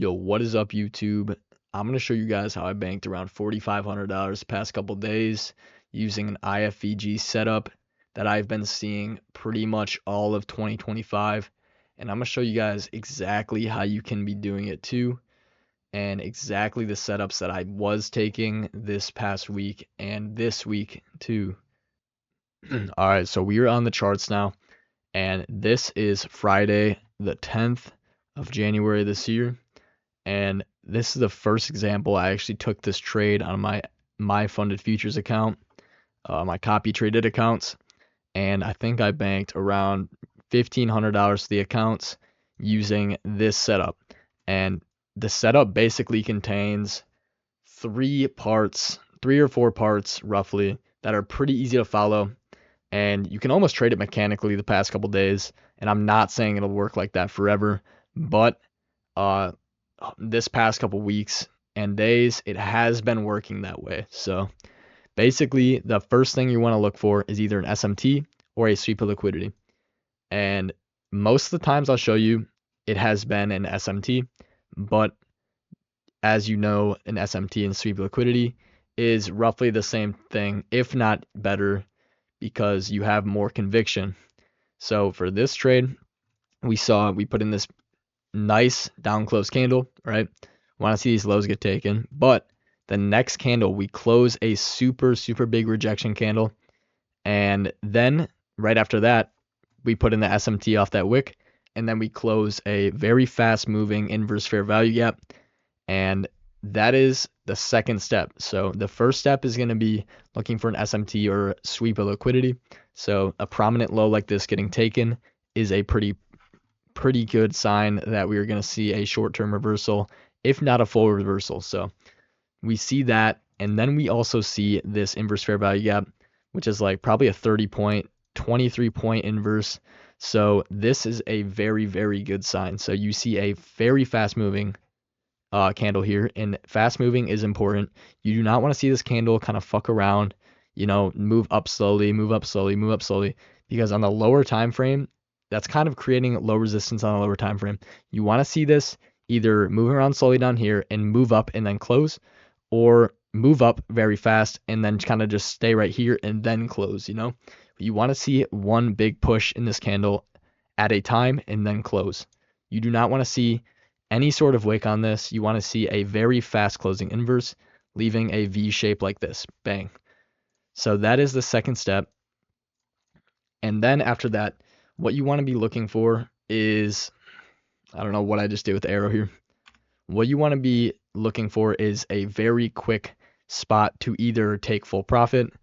Yo, what is up, YouTube? I'm going to show you guys how I banked around $4,500 the past couple days using an IFVG setup that I've been seeing pretty much all of 2025. And I'm going to show you guys exactly how you can be doing it too, and exactly the setups that I was taking this past week and this week too. All right, so we are on the charts now, and this is Friday, the 10th of January this year. And this is the first example I actually took this trade on my funded futures account, my copy traded accounts, and I think I banked around $1,500 to the accounts using this setup. And the setup basically contains three or four parts roughly, that are pretty easy to follow, and you can almost trade it mechanically the past couple days. And I'm not saying it'll work like that forever, but this past couple weeks and days, it has been working that way. So basically, the first thing you want to look for is either an SMT or a sweep of liquidity. And most of the times I'll show you, it has been an SMT, but as you know, an SMT and sweep of liquidity is roughly the same thing, if not better, because you have more conviction. So for this trade, we put in this nice down close candle, right? Want to see these lows get taken, but the next candle we close a super big rejection candle, and then right after that we put in the SMT off that wick, and then we close a very fast moving inverse fair value gap, and that is the second step. So the first step is going to be looking for an SMT or sweep of liquidity. So a prominent low like this getting taken is a pretty good sign that we are going to see a short-term reversal, if not a full reversal. So we see that, and then we also see this inverse fair value gap, which is like probably a 23-point inverse. So this is a very good sign. So you see a very fast moving candle here, and fast moving is important. You do not want to see this candle kind of fuck around, move up slowly, because on the lower time frame, that's kind of creating low resistance on a lower time frame. You want to see this either moving around slowly down here and move up and then close, or move up very fast and then kind of just stay right here and then close. You want to see one big push in this candle at a time and then close. You do not want to see any sort of wick on this. You want to see a very fast closing inverse, leaving a V shape like this. Bang. So that is the second step. And then after that, what you want to be looking for is, I don't know what I just did with the arrow here. What you want to be looking for is a very quick spot to either take full profit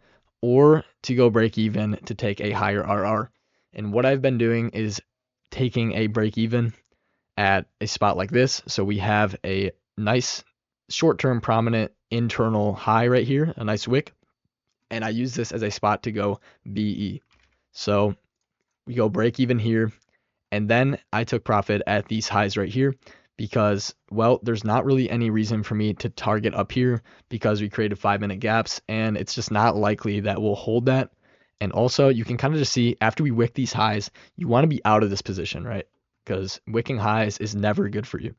or to go break even to take a higher RR. And what I've been doing is taking a break even at a spot like this. So we have a nice short-term prominent internal high right here, a nice wick, and I use this as a spot to go BE. So we go break even here, and then I took profit at these highs right here because, well, there's not really any reason for me to target up here because we created 5-minute gaps, and it's just not likely that we'll hold that. And also, you can kind of just see after we wick these highs, you want to be out of this position, right? Because wicking highs is never good for you.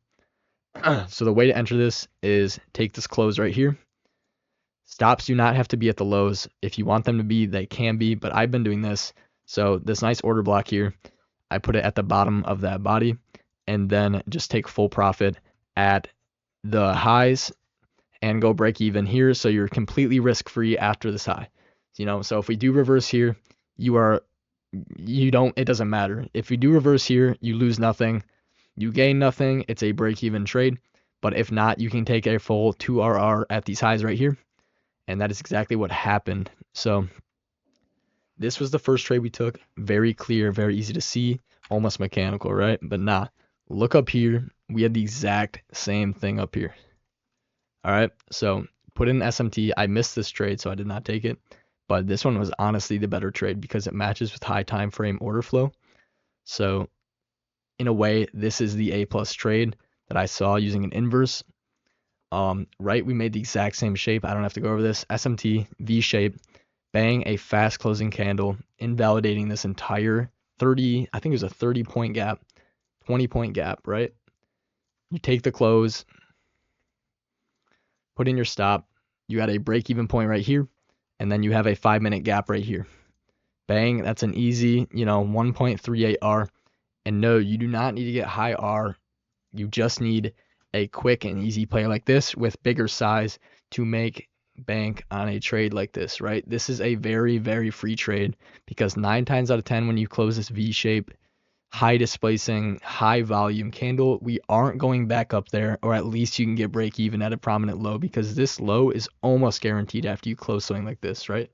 So the way to enter this is take this close right here. Stops do not have to be at the lows. If you want them to be, they can be, but I've been doing this. So this nice order block here, I put it at the bottom of that body, and then just take full profit at the highs and go break even here. So you're completely risk-free after this high. So if we do reverse here, it doesn't matter. If we do reverse here, you lose nothing, you gain nothing. It's a break-even trade. But if not, you can take a full 2RR at these highs right here. And that is exactly what happened. So this was the first trade we took. Very clear, very easy to see, almost mechanical, right? But nah, look up here. We had the exact same thing up here. All right, so put in SMT. I missed this trade, so I did not take it. But this one was honestly the better trade because it matches with high time frame order flow. So in a way, this is the A+ trade that I saw using an inverse. Right, we made the exact same shape. I don't have to go over this. SMT, V shape, bang, a fast closing candle, invalidating this entire 30, I think it was a 30-point gap, 20-point gap, right? You take the close, put in your stop. You got a break even point right here, and then you have a 5-minute gap right here. Bang, that's an easy, 1.38 R. And no, you do not need to get high R. You just need a quick and easy play like this with bigger size to make bank on a trade like this, right? This is a very, very free trade because 9 times out of 10 when you close this V shape, high displacing, high volume candle, we aren't going back up there, or at least you can get break even at a prominent low because this low is almost guaranteed after you close something like this, right?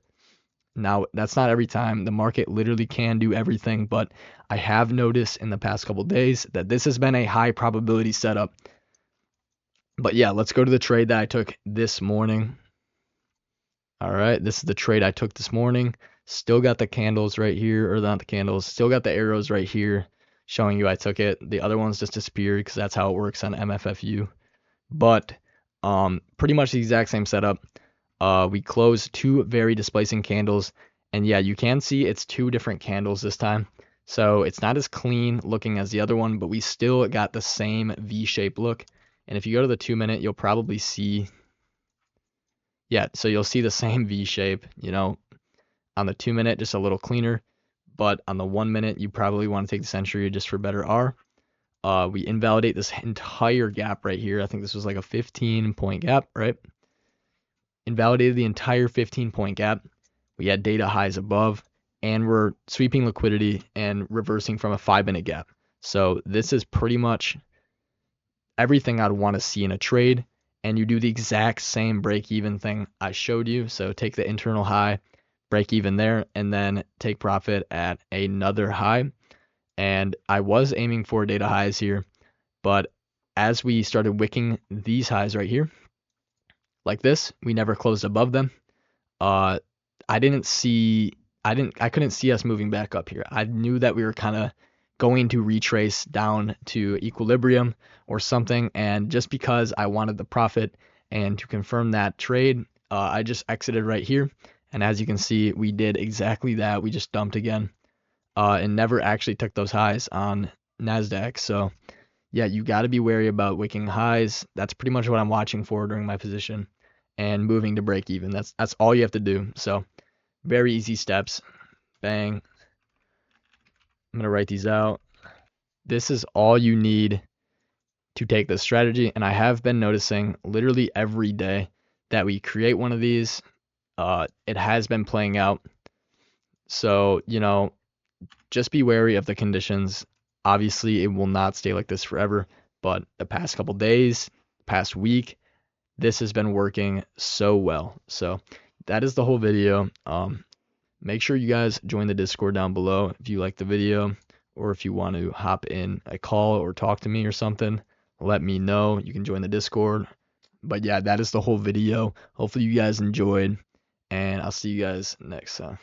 Now, that's not every time. The market literally can do everything, but I have noticed in the past couple days that this has been a high probability setup. But yeah, let's go to the trade that I took this morning. All right, this is the trade I took this morning. Still got the candles right here, or not the candles, still got the arrows right here showing you I took it. The other ones just disappeared because that's how it works on MFFU. But pretty much the exact same setup. We closed 2 very displacing candles, and yeah, you can see it's 2 different candles this time. So it's not as clean looking as the other one, but we still got the same V-shaped look. And if you go to the 2-minute, you'll probably see, yeah, so you'll see the same V shape, on the 2-minute, just a little cleaner. But on the 1-minute, you probably want to take the century just for better R. We invalidate this entire gap right here. I think this was like a 15-point gap, right? Invalidated the entire 15-point gap. We had data highs above, and we're sweeping liquidity and reversing from a 5-minute gap. So this is pretty much everything I'd want to see in a trade, and you do the exact same break-even thing I showed you. So take the internal high, break even there, and then take profit at another high. And I was aiming for data highs here, but as we started wicking these highs right here, like this, we never closed above them. I couldn't see us moving back up here. I knew that we were kind of going to retrace down to equilibrium or something, and just because I wanted the profit and to confirm that trade, I just exited right here. And as you can see, we did exactly that. We just dumped again, and never actually took those highs on NASDAQ. So yeah, you got to be wary about wicking highs. That's pretty much what I'm watching for during my position, and moving to break even. That's all you have to do. So very easy steps. Bang. I'm going to write these out. This is all you need to take this strategy. And I have been noticing literally every day that we create one of these, it has been playing out. So, just be wary of the conditions. Obviously, it will not stay like this forever, but the past couple days, past week, this has been working so well. So that is the whole video. Make sure you guys join the Discord down below if you like the video, or if you want to hop in a call or talk to me or something, let me know. You can join the Discord. But yeah, that is the whole video. Hopefully you guys enjoyed, and I'll see you guys next time.